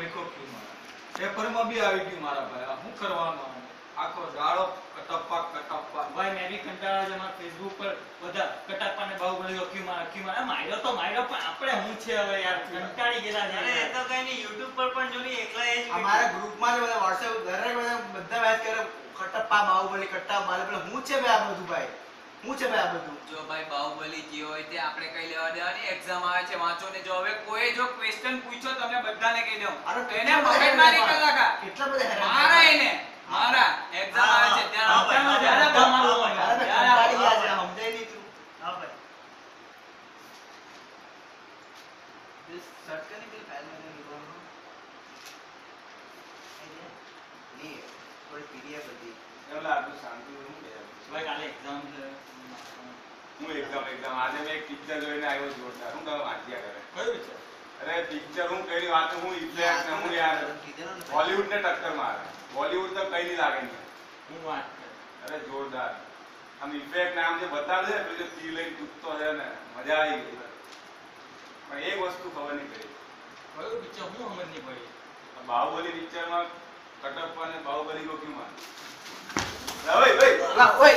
લખો ક્યું મારા પેપરમાં બી આવી ગયું મારા ભાઈ શું કરવાનું આખો દાડો કટપ્પા ભાઈ મેં બી કંટાળા છે મારા ફેસબુક પર બધા કટાપ્પા ને બાહુબલી ક્યું મારા માર્યો પણ આપણે હું છે હવે યાર કંટાળી ગયેલા છે અરે એ તો કઈ નહીં YouTube પર પણ જો ની એકલા એ જ અમારા ગ્રુપમાં જે બધા WhatsApp દરેક બધા વાત કરે કટપ્પા બાહુબલી કટ્ટા બાહુબલી હું છે ભાઈ આ બધું ભાઈ હું છે ભાઈ આ બધું જો ભાઈ બાહુબલી જે હોય તે આપણે કઈ લેવા દેવાની એક્ઝામ આવે છે વાંચો ને જો હવે કોઈ જો ક્વેશ્ચન પૂછો તમે બધાને કહી દો એને મગજમારી કર લાગા કેટલા બધા હેરાન મારા એને મારા એક્ઝામ આવે છે ત્યાં કંટાળી ગયા છે સમજાય નહીં તું હા ભાઈ this search करने के लिए फाइल में निकालना ये थोड़ी पीडीएफ હતી એટલે આટલું શાંતિ હું કે ભાઈ કાલે એક્ઝામ છે હું એક્ઝામ આજે મેં એક પિક્ચર જોઈને આવ્યો જોરદાર હું તમે વાંચ્યા કરે કયું છે અરે પિક્ચર હું કઈ વાત હું ઇફેક્ટ ને હું યાર બોલીવુડ ને ટક્કર મારે બોલીવુડ તો કઈ નહીં લાગે નહીં હું વાત કરું અરે જોરદાર આમ ઇફેક્ટ ને આમ જે બતાવે છે પેલો તી લઈને તૂટતો છે ને મજા આવી ગઈ પણ એક વસ્તુ ખબર નહીં પડી કયું પિક્ચર હું સમજ નહીં પડી બાહુબલી પિક્ચરમાં કટપ્પા ને બાહુબલી કો ક્યું માર ભાઈ ભાઈ ઓય